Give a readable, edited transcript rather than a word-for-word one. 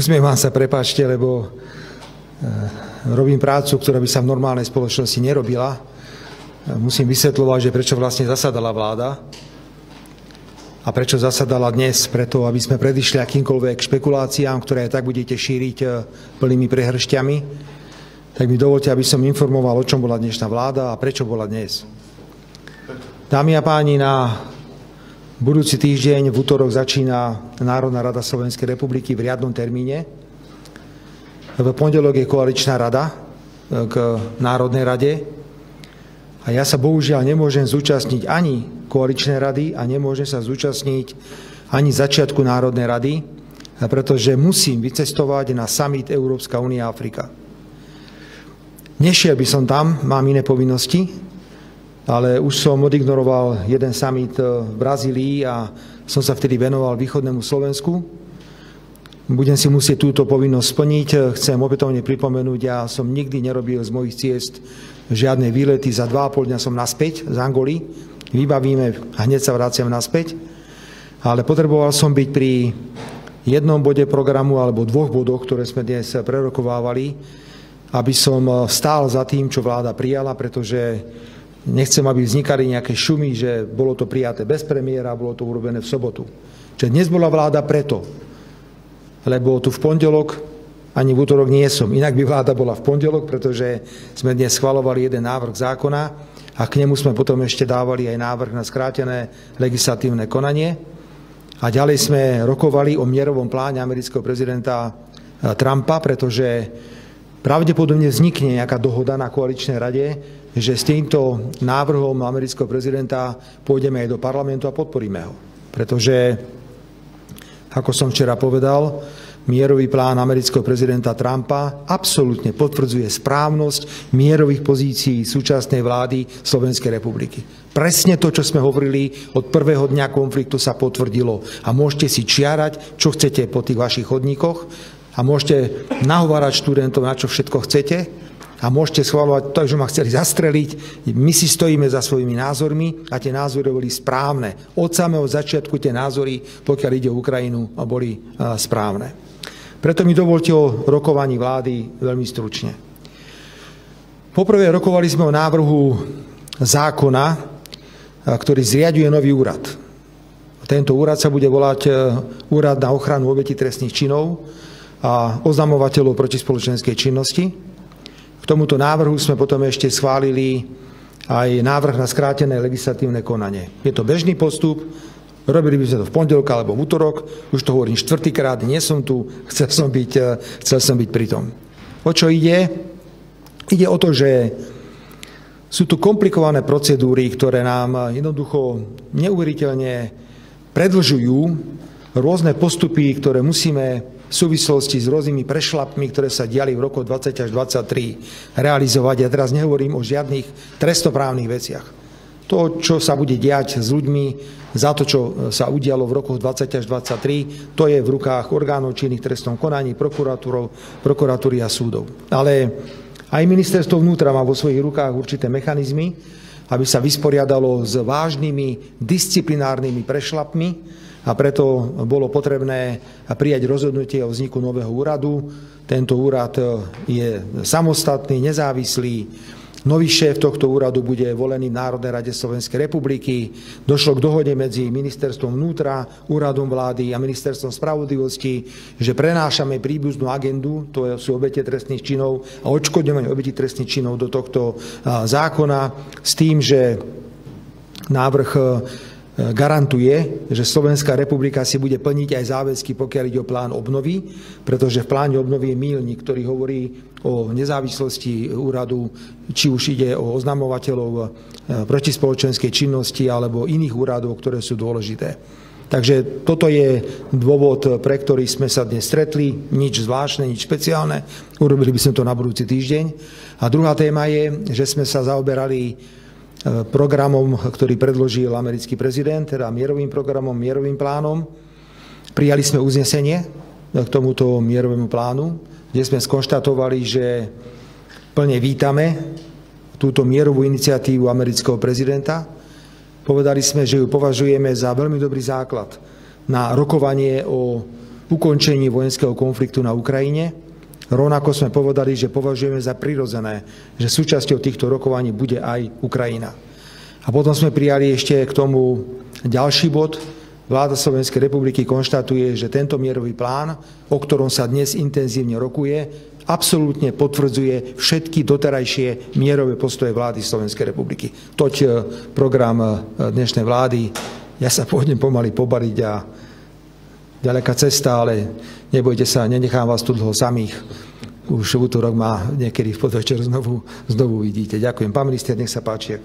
Usmievam sa, prepáčte, lebo robím prácu, ktorá by sa v normálnej spoločnosti nerobila. Musím vysvetľovať, že prečo vlastne zasadala vláda a prečo zasadala dnes, preto aby sme predišli akýmkoľvek špekuláciám, ktoré tak budete šíriť plnými prehršťami. Tak mi dovolte, aby som informoval, o čom bola dnešná vláda a prečo bola dnes. Dámy a páni, na budúci týždeň v utorok začína Národná rada Slovenskej republiky v riadnom termíne. V pondelok je koaličná rada k Národnej rade a ja sa bohužiaľ nemôžem zúčastniť ani koaličnej rady a nemôžem sa zúčastniť ani začiatku Národnej rady, pretože musím vycestovať na summit Európska únia Afrika. Nešiel by som tam, mám iné povinnosti, ale už som odignoroval jeden summit v Brazílii a som sa vtedy venoval východnému Slovensku. Budem si musieť túto povinnosť splniť. Chcem opätovne pripomenúť, ja som nikdy nerobil z mojich ciest žiadne výlety. Za 2,5 dňa som naspäť z Angoly. Vybavíme a hneď sa vraciam naspäť. Ale potreboval som byť pri jednom bode programu alebo dvoch bodoch, ktoré sme dnes prerokovávali, aby som stál za tým, čo vláda prijala, pretože nechcem, aby vznikali nejaké šumy, že bolo to prijaté bez premiéra, bolo to urobené v sobotu. Čiže dnes bola vláda preto, lebo tu v pondelok ani v útorok nie som. Inak by vláda bola v pondelok, pretože sme dnes schvaľovali jeden návrh zákona a k nemu sme potom ešte dávali aj návrh na skrátené legislatívne konanie. A ďalej sme rokovali o mierovom pláne amerického prezidenta Trumpa, pretože pravdepodobne vznikne nejaká dohoda na koaličnej rade, že s týmto návrhom amerického prezidenta pôjdeme aj do parlamentu a podporíme ho. Pretože, ako som včera povedal, mierový plán amerického prezidenta Trumpa absolútne potvrdzuje správnosť mierových pozícií súčasnej vlády Slovenskej republiky. Presne to, čo sme hovorili od prvého dňa konfliktu, sa potvrdilo. A môžete si čiarať, čo chcete po tých vašich chodníkoch a môžete nahovárať študentov, na čo všetko chcete, a môžete schvaľovať to, že ma chceli zastreliť. My si stojíme za svojimi názormi a tie názory boli správne. Od samého začiatku tie názory, pokiaľ ide o Ukrajinu, boli správne. Preto mi dovolte o rokovaní vlády veľmi stručne. Poprvé rokovali sme o návrhu zákona, ktorý zriaďuje nový úrad. Tento úrad sa bude volať Úrad na ochranu obetí trestných činov a oznamovateľov protispoločenskej činnosti. K tomuto návrhu sme potom ešte schválili aj návrh na skrátené legislatívne konanie. Je to bežný postup, robili by sme to v pondelok alebo v útorok, už to hovorím štvrtýkrát, nie som tu, chcel som byť pri tom. O čo ide? Ide o to, že sú tu komplikované procedúry, ktoré nám jednoducho neuveriteľne predĺžujú rôzne postupy, ktoré musíme v súvislosti s rôznymi prešľapmi, ktoré sa diali v roku 20 až 23 realizovať. Ja teraz nehovorím o žiadnych trestnoprávnych veciach. To, čo sa bude diať s ľuďmi za to, čo sa udialo v rokoch 20 až 23, to je v rukách orgánov činných v trestnom konaní, prokuratúry a súdov. Ale aj ministerstvo vnútra má vo svojich rukách určité mechanizmy, aby sa vysporiadalo s vážnymi disciplinárnymi prešľapmi, a preto bolo potrebné prijať rozhodnutie o vzniku nového úradu. Tento úrad je samostatný, nezávislý. Nový šéf tohto úradu bude volený v Národnej rade Slovenskej republiky. Došlo k dohode medzi ministerstvom vnútra, úradom vlády a ministerstvom spravodlivosti, že prenášame príbuznú agendu, to sú obete trestných činov a odškodňovanie obetí trestných činov do tohto zákona s tým, že návrh garantuje, že Slovenská republika si bude plniť aj záväzky, pokiaľ ide o plán obnovy, pretože v pláne obnovy je míľnik, ktorý hovorí o nezávislosti úradu, či už ide o oznamovateľov protispoločenskej činnosti alebo iných úradov, ktoré sú dôležité. Takže toto je dôvod, pre ktorý sme sa dnes stretli. Nič zvláštne, nič špeciálne. Urobili by sme to na budúci týždeň. A druhá téma je, že sme sa zaoberali programom, ktorý predložil americký prezident, teda mierovým programom, mierovým plánom. Prijali sme uznesenie k tomuto mierovému plánu, kde sme skonštatovali, že plne vítame túto mierovú iniciatívu amerického prezidenta. Povedali sme, že ju považujeme za veľmi dobrý základ na rokovanie o ukončení vojenského konfliktu na Ukrajine. Rovnako sme povedali, že považujeme za prirodzené, že súčasťou týchto rokovaní bude aj Ukrajina. A potom sme prijali ešte k tomu ďalší bod. Vláda Slovenskej republiky konštatuje, že tento mierový plán, o ktorom sa dnes intenzívne rokuje, absolútne potvrdzuje všetky doterajšie mierové postoje vlády Slovenskej republiky. Toť program dnešnej vlády. Ja sa pôjdem pomaly pobariť a ďaleká cesta, ale nebojte sa, nenechám vás tu dlho samých. Už v útorok ma niekedy v podvečer znovu vidíte. Ďakujem. Pán minister, nech sa páči.